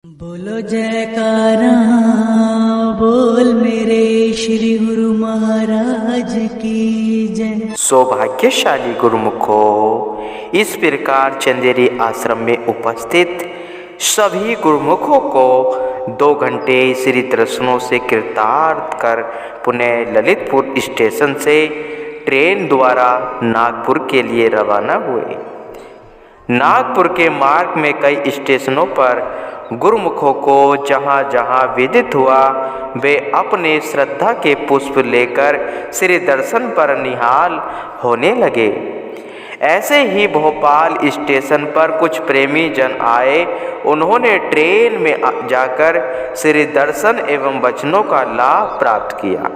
बोलो जयकारा बोल मेरे श्री गुरु महाराज की जय। सौभाग्यशाली गुरुमुखो, इस प्रकार चंदेरी आश्रम में उपस्थित सभी गुरुमुखों को 2 घंटे श्री दर्शनों से कृतार्थ कर पुनः ललितपुर स्टेशन से ट्रेन द्वारा नागपुर के लिए रवाना हुए। नागपुर के मार्ग में कई स्टेशनों पर गुरुमुखों को जहाँ जहाँ विदित हुआ वे अपने श्रद्धा के पुष्प लेकर श्री दर्शन पर निहाल होने लगे। ऐसे ही भोपाल स्टेशन पर कुछ प्रेमी जन आए। उन्होंने ट्रेन में जाकर श्री दर्शन एवं वचनों का लाभ प्राप्त किया।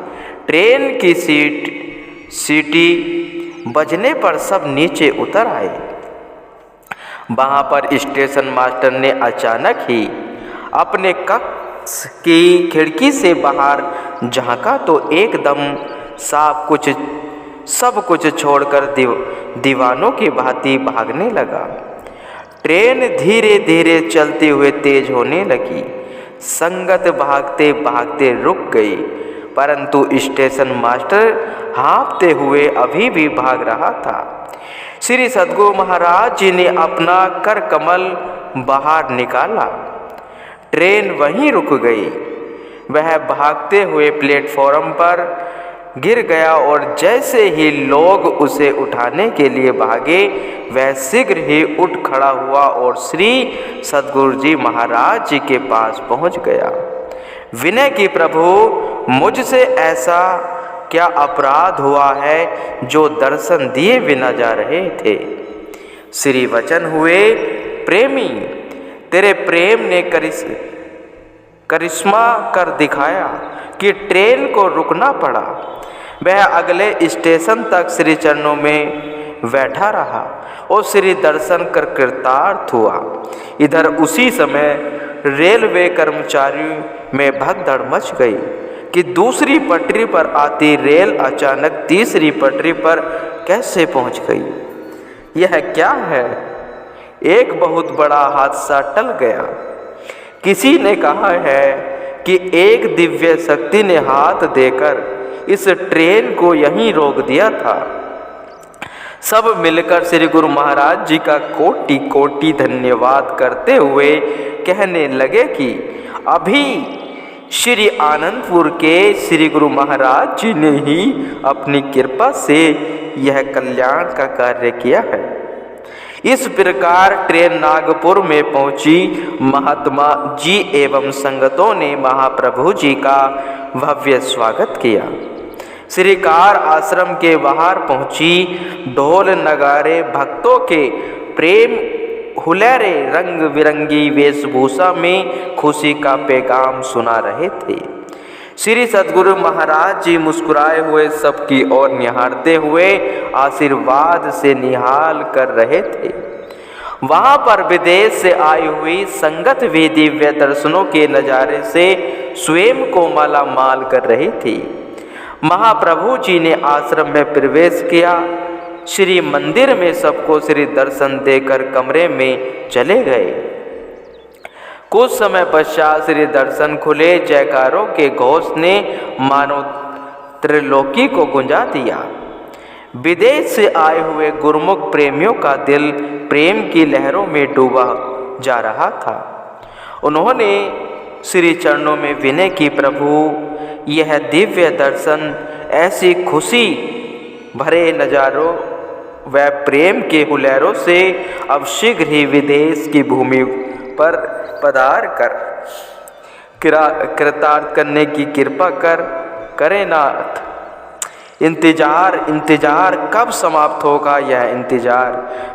ट्रेन की सीटी बजने पर सब नीचे उतर आए। वहाँ पर स्टेशन मास्टर ने अचानक ही अपने कक्ष की खिड़की से बाहर झांका तो एकदम सब कुछ छोड़कर दीवानों की भांति भागने लगा। ट्रेन धीरे धीरे चलते हुए तेज होने लगी। संगत भागते भागते रुक गई, परंतु स्टेशन मास्टर हाँफते हुए अभी भी भाग रहा था। श्री सद्गुरु महाराज जी ने अपना कर कमल बाहर निकाला। ट्रेन वहीं रुक गई। वह भागते हुए प्लेटफॉर्म पर गिर गया और जैसे ही लोग उसे उठाने के लिए भागे, वह शीघ्र ही उठ खड़ा हुआ और श्री सद्गुरु जी महाराज जी के पास पहुंच गया। विनय की प्रभु, मुझसे ऐसा क्या अपराध हुआ है जो दर्शन दिए बिना जा रहे थे? श्री वचन हुए, प्रेमी, तेरे प्रेम ने करिश्मा कर दिखाया कि ट्रेन को रुकना पड़ा। वह अगले स्टेशन तक श्री चरणों में बैठा रहा और श्री दर्शन कर कृतार्थ हुआ। इधर उसी समय रेलवे कर्मचारियों में भगदड़ मच गई कि दूसरी पटरी पर आती रेल अचानक तीसरी पटरी पर कैसे पहुंच गई। यह क्या है? एक बहुत बड़ा हादसा टल गया। किसी ने कहा है कि एक दिव्य शक्ति ने हाथ देकर इस ट्रेन को यहीं रोक दिया था। सब मिलकर श्री गुरु महाराज जी का कोटि कोटि धन्यवाद करते हुए कहने लगे कि अभी श्री आनंदपुर के श्री गुरु महाराज जी ने ही अपनी कृपा से यह कल्याण का कार्य किया है। इस प्रकार ट्रेन नागपुर में पहुंची। महात्मा जी एवं संगतों ने महाप्रभु जी का भव्य स्वागत किया। श्रीकार आश्रम के बाहर पहुंची। ढोल नगारे भक्तों के प्रेम हुलैरे रंग बिरंगी वेशभूषा में खुशी का पैगाम सुना रहे थे। श्री सद्गुरु महाराज जी मुस्कुराए हुए सबकी ओर निहारते हुए आशीर्वाद से निहाल कर रहे थे। वहाँ पर विदेश से आई हुई संगत भी दिव्य दर्शनों के नज़ारे से स्वयं को माला माल कर रही थी। महाप्रभु जी ने आश्रम में प्रवेश किया। श्री मंदिर में सबको श्री दर्शन देकर कमरे में चले गए। कुछ समय पश्चात श्री दर्शन खुले। जयकारों के घोष ने मानो त्रिलोकी को गुंजा दिया। विदेश से आए हुए गुरुमुख प्रेमियों का दिल प्रेम की लहरों में डूबा जा रहा था। उन्होंने श्री चरणों में विनय की, प्रभु, यह दिव्य दर्शन, ऐसी खुशी भरे नजारों व प्रेम के हुलैरों से अब शीघ्र ही विदेश की भूमि पर पधार कर कृतार्थ करने की कृपा करे नाथ। इंतजार कब समाप्त होगा यह इंतजार?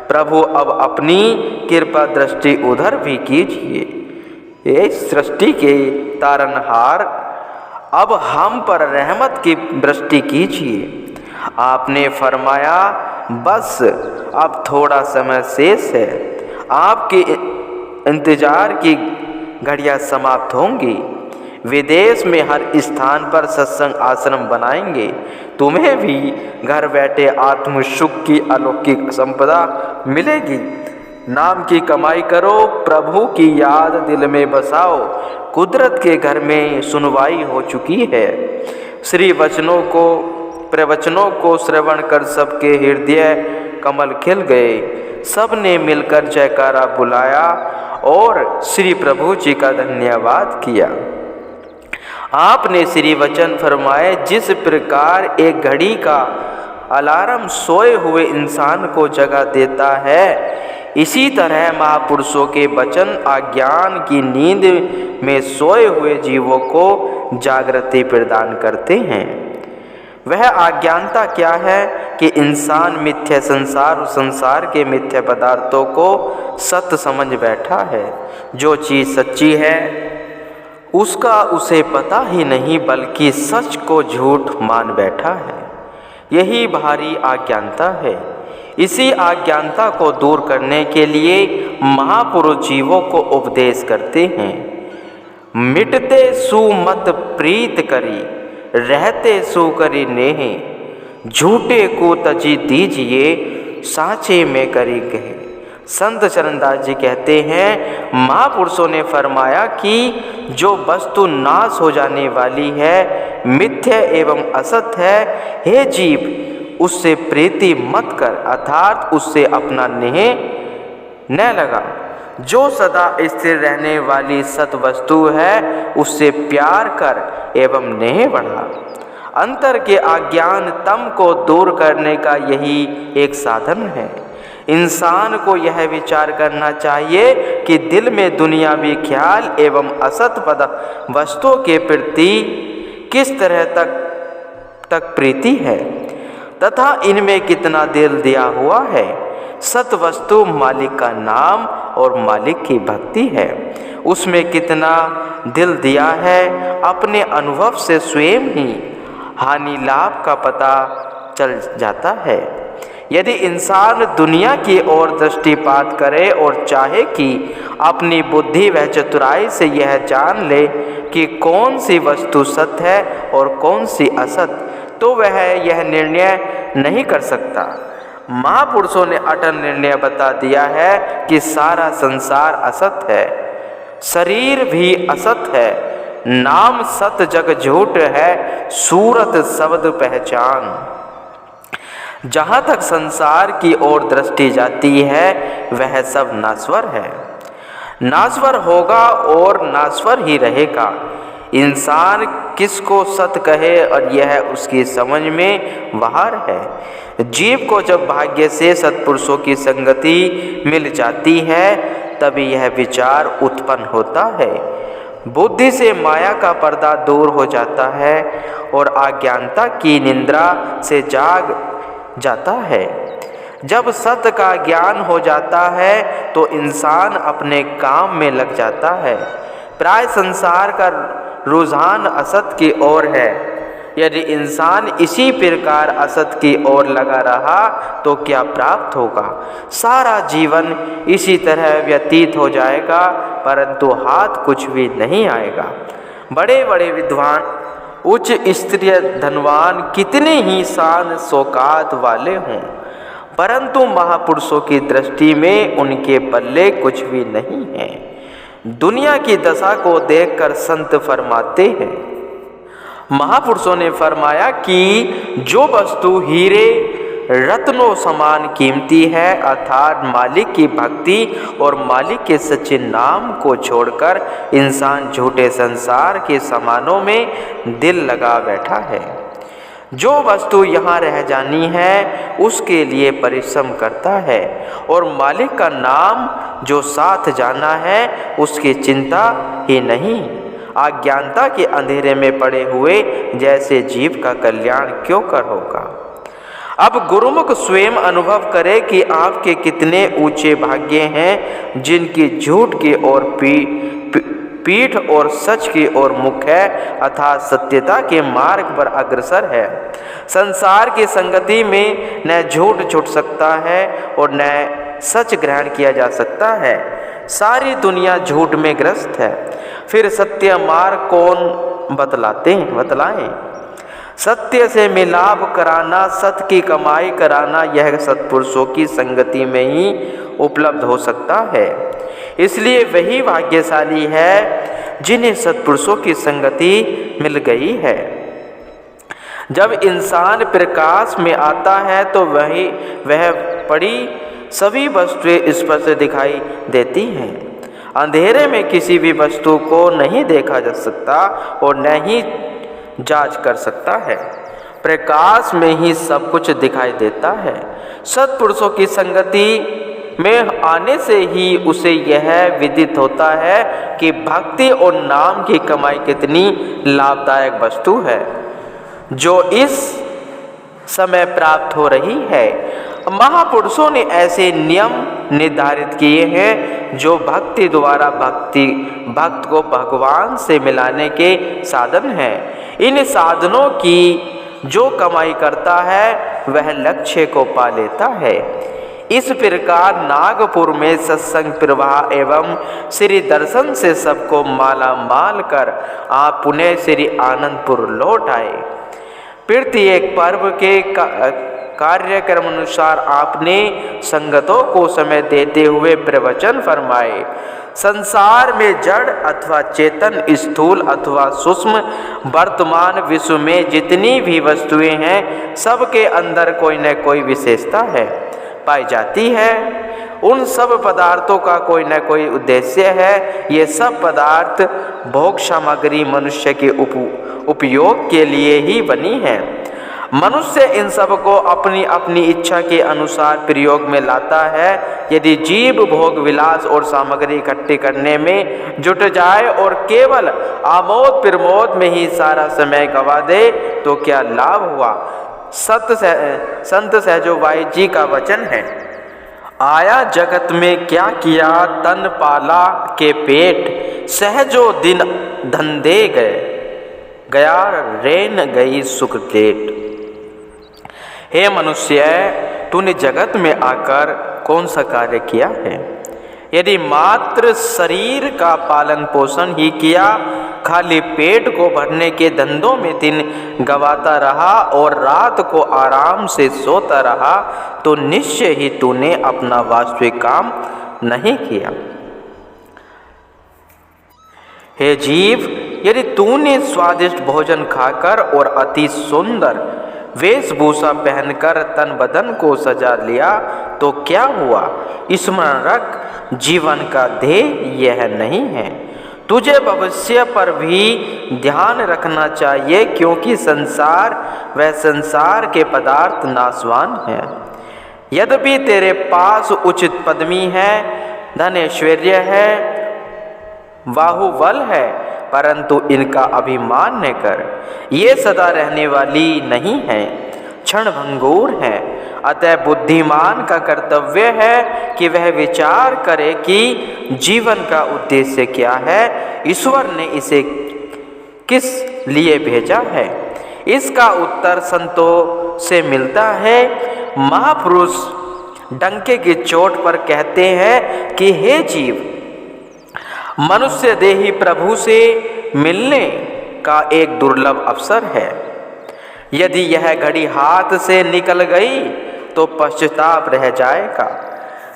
प्रभु अब अपनी कृपा दृष्टि उधर भी कीजिए। ये सृष्टि के तारनहार, अब हम पर रहमत की दृष्टि कीजिए। आपने फरमाया, बस अब थोड़ा समय शेष है। आपके इंतजार की घड़ियां समाप्त होंगी। विदेश में हर स्थान पर सत्संग आश्रम बनाएंगे। तुम्हें भी घर बैठे आत्म सुख की अलौकिक संपदा मिलेगी। नाम की कमाई करो, प्रभु की याद दिल में बसाओ, कुदरत के घर में सुनवाई हो चुकी है। श्री वचनों को प्रवचनों को श्रवण कर सबके हृदय कमल खिल गए। सब ने मिलकर जयकारा बुलाया और श्री प्रभु जी का धन्यवाद किया। आपने श्री वचन फरमाए, जिस प्रकार एक घड़ी का अलार्म सोए हुए इंसान को जगा देता है, इसी तरह महापुरुषों के वचन अज्ञान की नींद में सोए हुए जीवों को जागृति प्रदान करते हैं। वह अज्ञानता क्या है कि इंसान मिथ्या संसार और संसार के मिथ्या पदार्थों को सत्य समझ बैठा है। जो चीज़ सच्ची है उसका उसे पता ही नहीं, बल्कि सच को झूठ मान बैठा है। यही भारी अज्ञानता है। इसी अज्ञानता को दूर करने के लिए महापुरुष जीवों को उपदेश करते हैं। मिटते सुमत प्रीत करी, रहते सु करी नेह, झूठे को तजी दीजिए, साँचे में करी कहे। संत चरणदास जी कहते हैं, महापुरुषों ने फरमाया कि जो वस्तु नाश हो जाने वाली है, मिथ्या एवं असत है, हे जीव उससे प्रीति मत कर, अर्थात उससे अपना नेह न लगा। जो सदा स्थिर रहने वाली सत वस्तु है उससे प्यार कर एवं नेह बढ़ा। अंतर के अज्ञान तम को दूर करने का यही एक साधन है। इंसान को यह विचार करना चाहिए कि दिल में दुनियावी ख्याल एवं असत पद वस्तुओं के प्रति किस तरह तक प्रीति है तथा इनमें कितना दिल दिया हुआ है। सत वस्तु मालिक का नाम और मालिक की भक्ति है। उसमें कितना दिल दिया है अपने अनुभव से स्वयं ही हानि लाभ का पता चल जाता है। यदि इंसान दुनिया की ओर दृष्टिपात करे और चाहे कि अपनी बुद्धि व चतुराई से यह जान ले कि कौन सी वस्तु सत्य है और कौन सी असत, तो वह यह निर्णय नहीं कर सकता। महापुरुषों ने अटल निर्णय बता दिया है कि सारा संसार असत है, शरीर भी असत है, नाम सत जग झूठ है, सूरत शब्द पहचान। जहाँ तक संसार की ओर दृष्टि जाती है वह सब नाश्वर है, नाश्वर होगा और नाश्वर ही रहेगा। इंसान किसको सत्य कहे और यह उसकी समझ में बाहर है। जीव को जब भाग्य से सत्पुरुषों की संगति मिल जाती है तभी यह विचार उत्पन्न होता है। बुद्धि से माया का पर्दा दूर हो जाता है और अज्ञानता की निद्रा से जाग जाता है। जब सत्य का ज्ञान हो जाता है तो इंसान अपने काम में लग जाता है। प्राय संसार का रुझान असत की ओर है। यदि इंसान इसी प्रकार असत की ओर लगा रहा तो क्या प्राप्त होगा? सारा जीवन इसी तरह व्यतीत हो जाएगा, परंतु हाथ कुछ भी नहीं आएगा। बड़े बड़े विद्वान, उच्च स्त्रीय, धनवान कितने ही शान शौकात वाले हों, परंतु महापुरुषों की दृष्टि में उनके पल्ले कुछ भी नहीं है। दुनिया की दशा को देखकर संत फरमाते हैं, महापुरुषों ने फरमाया कि जो वस्तु हीरे रत्नों समान कीमती है, अर्थात मालिक की भक्ति और मालिक के सच्चे नाम को छोड़कर इंसान झूठे संसार के सामानों में दिल लगा बैठा है। जो वस्तु यहाँ रह जानी है उसके लिए परिश्रम करता है और मालिक का नाम जो साथ जाना है उसकी चिंता ही नहीं। अज्ञानता के अंधेरे में पड़े हुए जैसे जीव का कल्याण क्यों कर होगा। अब गुरुमुख स्वयं अनुभव करे कि आपके कितने ऊंचे भाग्य हैं जिनकी झूठ की ओर पीठ और सच की ओर मुख है, अर्थात सत्यता के मार्ग पर अग्रसर है। संसार की संगति में न झूठ छूट सकता है और न सच ग्रहण किया जा सकता है। सारी दुनिया झूठ में ग्रस्त है, फिर सत्य मार्ग कौन बतलाएं? सत्य से मिलाप कराना, सत्य की कमाई कराना, यह सत्पुरुषों की संगति में ही उपलब्ध हो सकता है। इसलिए वही भाग्यशाली है जिन्हें सत्पुरुषों की संगति मिल गई है। जब इंसान प्रकाश में आता है तो वह पड़ी सभी वस्तुएं स्पष्ट दिखाई देती हैं। अंधेरे में किसी भी वस्तु को नहीं देखा जा सकता और न ही जांच कर सकता है। प्रकाश में ही सब कुछ दिखाई देता है। सत्पुरुषों की संगति में आने से ही उसे यह विदित होता है कि भक्ति और नाम की कमाई कितनी लाभदायक वस्तु है जो इस समय प्राप्त हो रही है। महापुरुषों ने ऐसे नियम निर्धारित किए हैं जो भक्ति द्वारा भक्त को भगवान से मिलाने के साधन हैं। इन साधनों की जो कमाई करता है वह लक्ष्य को पा लेता है। इस प्रकार नागपुर में सत्संग प्रवाह एवं श्री दर्शन से सबको माला माल कर आप पुनः श्री आनंदपुर लौट आए। प्रत्येक पर्व के कार्यक्रम अनुसार आपने संगतों को समय देते हुए प्रवचन फरमाए। संसार में जड़ अथवा चेतन, स्थूल अथवा सूक्ष्म, वर्तमान विश्व में जितनी भी वस्तुएं हैं सबके अंदर कोई न कोई विशेषता है पाई जाती है। उन सब पदार्थों का कोई न कोई उद्देश्य है। ये सब पदार्थ भोग सामग्री मनुष्य के उपयोग के लिए ही बनी है। मनुष्य इन सब को अपनी अपनी इच्छा के अनुसार प्रयोग में लाता है। यदि जीव भोग विलास और सामग्री इकट्ठी करने में जुट जाए और केवल आमोद प्रमोद में ही सारा समय गवा दे तो क्या लाभ हुआ। संत सहजोबाई जी का वचन है, आया जगत में क्या किया, तन पाला के पेट, सहजो दिन धंधे गया रेन गई सुख लेट। हे मनुष्य, तूने जगत में आकर कौन सा कार्य किया है? यदि मात्र शरीर का पालन पोषण ही किया, खाली पेट को भरने के धंधों में दिन गवाता रहा और रात को आराम से सोता रहा तो निश्चय ही तूने अपना वास्तविक काम नहीं किया। हे जीव, यदि तूने स्वादिष्ट भोजन खाकर और अति सुंदर वेशभूषा पहनकर तन बदन को सजा लिया तो क्या हुआ। स्मरण रख, जीवन का ध्येय यह नहीं है। तुझे भविष्य पर भी ध्यान रखना चाहिए क्योंकि संसार के पदार्थ नाशवान हैं। यद्यपि तेरे पास उचित पदवी है, धन ऐश्वर्य है, बाहुबल है, परंतु इनका अभिमान न कर। ये सदा रहने वाली नहीं है, क्षणभंगुर है। अतः बुद्धिमान का कर्तव्य है कि वह विचार करे कि जीवन का उद्देश्य क्या है, ईश्वर ने इसे किस लिए भेजा है। इसका उत्तर संतों से मिलता है। महापुरुष डंके की चोट पर कहते हैं कि हे जीव, मनुष्य देही प्रभु से मिलने का एक दुर्लभ अवसर है। यदि यह घड़ी हाथ से निकल गई तो पश्चाताप रह जाएगा।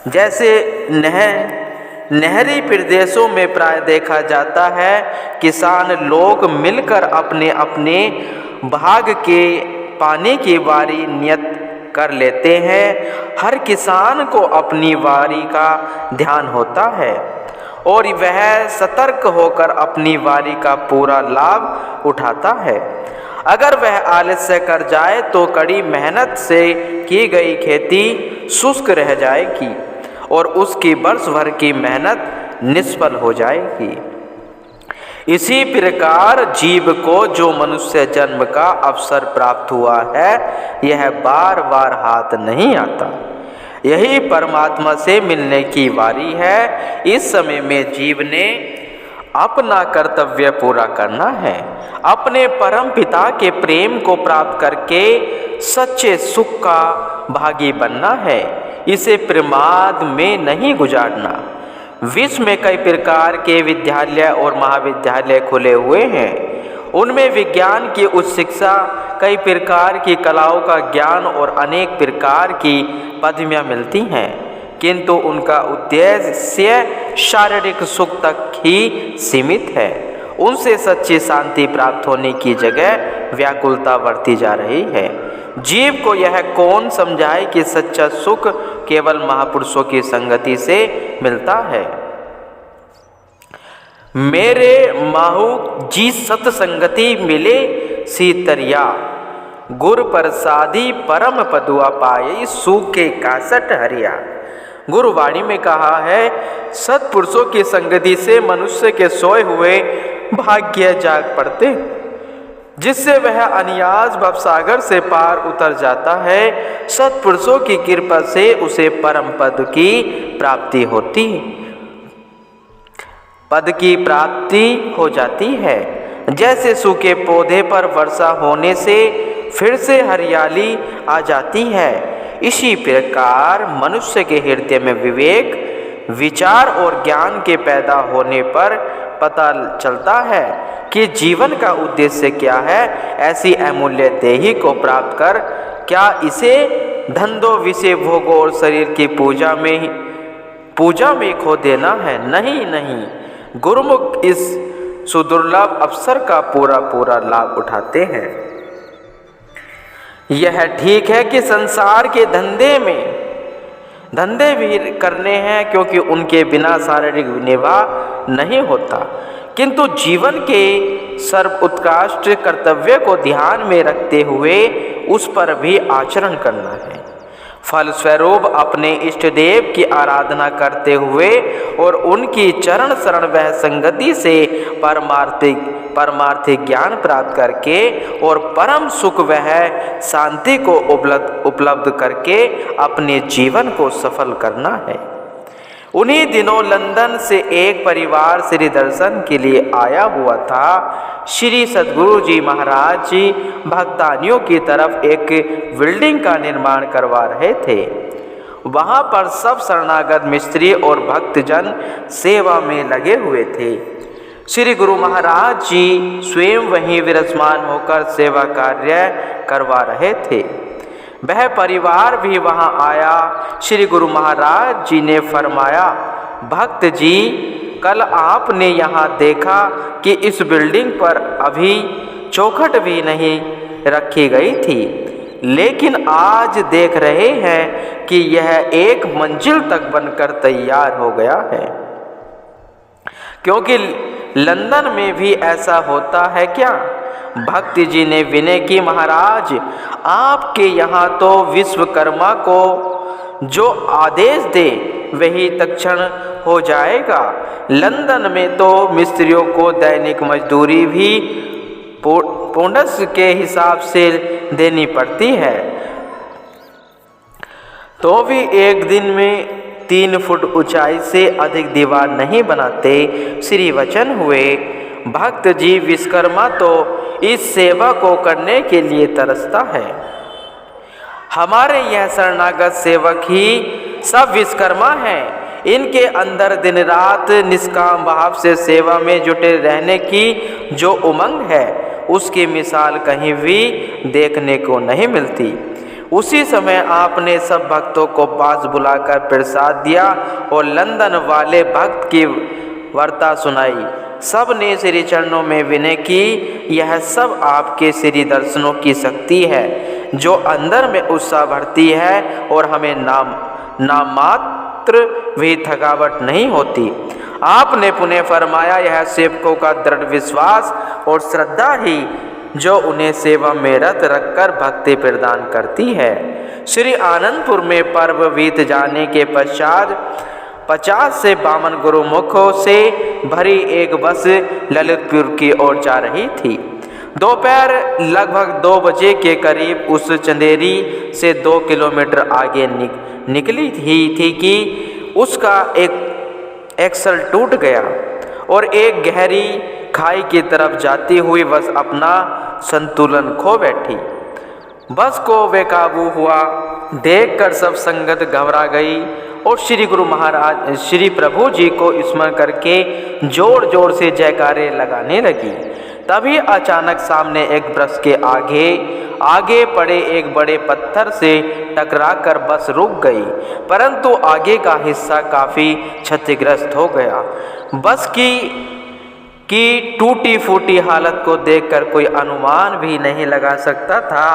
जैसे नहरी प्रदेशों में प्राय देखा जाता है, किसान लोग मिलकर अपने अपने भाग के पानी की बारी नियत कर लेते हैं। हर किसान को अपनी बारी का ध्यान होता है और वह सतर्क होकर अपनी बारी का पूरा लाभ उठाता है। अगर वह आलस्य कर जाए तो कड़ी मेहनत से की गई खेती शुष्क रह जाएगी और उसकी वर्ष भर की मेहनत निष्फल हो जाएगी। इसी प्रकार जीव को जो मनुष्य जन्म का अवसर प्राप्त हुआ है, यह बार बार हाथ नहीं आता। यही परमात्मा से मिलने की बारी है। इस समय में जीव ने अपना कर्तव्य पूरा करना है। अपने परम पिता के प्रेम को प्राप्त करके सच्चे सुख का भागी बनना है। इसे प्रमाद में नहीं गुजारना। विश्व में कई प्रकार के विद्यालय और महाविद्यालय खुले हुए हैं। उनमें विज्ञान की उच्च शिक्षा कई प्रकार की कलाओं का ज्ञान और अनेक प्रकार की पदवियां मिलती हैं, किंतु उनका उद्देश्य शारीरिक सुख तक ही सीमित है। उनसे सच्ची शांति प्राप्त होने की जगह व्याकुलता बढ़ती जा रही है। जीव को यह कौन समझाए कि सच्चा सुख केवल महापुरुषों की संगति से मिलता है। मेरे माहू जी सत्संगति मिले सीतरिया, गुर प्रसादी परम पदुआ पाए सूखे कासट हरिया। गुरुवाणी में कहा है, सत्पुरुषों की संगति से मनुष्य के सोए हुए भाग्य जाग पड़ते, जिससे वह अनियाज भवसागर से पार उतर जाता है। सत्पुरुषों की कृपा से उसे परम पद की प्राप्ति होती, पद की प्राप्ति हो जाती है। जैसे सूखे पौधे पर वर्षा होने से फिर से हरियाली आ जाती है, इसी प्रकार मनुष्य के हृदय में विवेक, विचार और ज्ञान के पैदा होने पर पता चलता है कि जीवन का उद्देश्य क्या है। ऐसी अमूल्य देही को प्राप्त कर क्या इसे धंधों, विषय, भोगों और शरीर की पूजा में खो देना है? नहीं नहीं, गुरुमुख इस सुदुर्लभ अवसर का पूरा लाभ उठाते हैं। यह ठीक है कि संसार के धंधे भी करने हैं, क्योंकि उनके बिना शारीरिक निर्वाह नहीं होता, किंतु जीवन के सर्वोत्कृष्ट कर्तव्य को ध्यान में रखते हुए उस पर भी आचरण करना है। फलस्वरूप अपने इष्ट देव की आराधना करते हुए और उनकी चरण शरण वह संगति से परमार्थिक ज्ञान प्राप्त करके और परम सुख वह शांति को उपलब्ध करके अपने जीवन को सफल करना है। उन्हीं दिनों लंदन से एक परिवार श्री दर्शन के लिए आया हुआ था। श्री सद्गुरु जी महाराज जी भक्तानियों की तरफ एक बिल्डिंग का निर्माण करवा रहे थे। वहां पर सब शरणागत मिस्त्री और भक्तजन सेवा में लगे हुए थे। श्री गुरु महाराज जी स्वयं वहीं विराजमान होकर सेवा कार्य करवा रहे थे। वह परिवार भी वहां आया। श्री गुरु महाराज जी ने फरमाया, भक्त जी, कल आपने यहाँ देखा कि इस बिल्डिंग पर अभी चौखट भी नहीं रखी गई थी, लेकिन आज देख रहे हैं कि यह एक मंजिल तक बनकर तैयार हो गया है। क्योंकि लंदन में भी ऐसा होता है क्या? भक्ति जी ने विनय की, महाराज, आपके यहाँ तो विश्वकर्मा को जो आदेश दे वही तत्क्षण हो जाएगा। लंदन में तो मिस्त्रियों को दैनिक मजदूरी भी पूर्णस के हिसाब से देनी पड़ती है, तो भी एक दिन में 3 फुट ऊंचाई से अधिक दीवार नहीं बनाते। श्री वचन हुए, भक्त जी विश्वकर्मा तो इस सेवा को करने के लिए तरसता है। हमारे यह शरणागत सेवक ही सब विश्वकर्मा हैं। इनके अंदर दिन रात निष्काम भाव से सेवा में जुटे रहने की जो उमंग है, उसकी मिसाल कहीं भी देखने को नहीं मिलती। उसी समय आपने सब भक्तों को पास बुलाकर प्रसाद दिया और लंदन वाले भक्त की वार्ता सुनाई। सब ने श्री चरणों में विनय की। यह सब आपके श्री दर्शनों की शक्ति है जो अंदर में उत्साह भरती है और हमें नाम मात्र भी थकावट नहीं होती। आपने पुनः फरमाया, यह सेवकों का दृढ़ विश्वास और श्रद्धा ही जो उन्हें सेवा में रत रखकर भक्ति प्रदान करती है। श्री आनंदपुर में पर्व बीत जाने के पश्चात 50 से 52 गुरुमुखों से भरी एक बस ललितपुर की ओर जा रही थी। दोपहर लगभग 2 बजे के करीब उस चंदेरी से 2 किलोमीटर आगे निकली ही थी कि उसका एक एक्सल टूट गया और एक गहरी खाई की तरफ जाती हुई बस अपना संतुलन खो बैठी। बस को बेकाबू हुआ देखकर सब संगत घबरा गई और श्री गुरु महाराज श्री प्रभु जी को स्मरण करके जोर जोर से जयकारे लगाने लगी। तभी अचानक सामने एक वृक्ष के आगे पड़े एक बड़े पत्थर से टकराकर बस रुक गई, परंतु आगे का हिस्सा काफी क्षतिग्रस्त हो गया। बस की टूटी फूटी हालत को देखकर कोई अनुमान भी नहीं लगा सकता था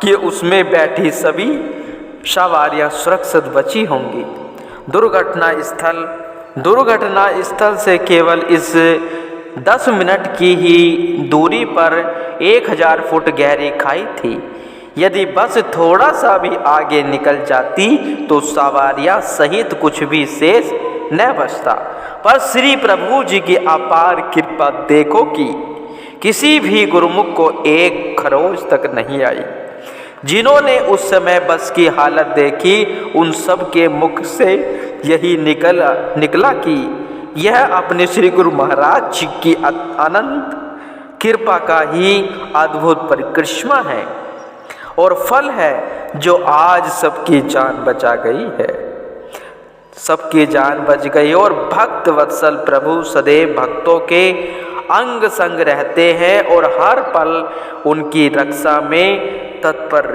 कि उसमें बैठी सभी सवारियां सुरक्षित बची होंगी। दुर्घटना स्थल से केवल इस 10 मिनट की ही दूरी पर 1000 फुट गहरी खाई थी। यदि बस थोड़ा सा भी आगे निकल जाती तो सवारियां सहित कुछ भी शेष न बचता। पर श्री प्रभु जी की अपार कृपा देखो कि किसी भी गुरुमुख को एक खरोच तक नहीं आई। जिन्होंने उस समय बस की हालत देखी उन सब के मुख से यही निकला कि यह अपने श्री गुरु महाराज जी की अनंत कृपा का ही अद्भुत परिक्रमा है और फल है जो आज सबकी जान बचा गई है। सबकी जान बच गई और भक्त वत्सल प्रभु सदैव भक्तों के अंग संग रहते हैं और हर पल उनकी रक्षा में तत्पर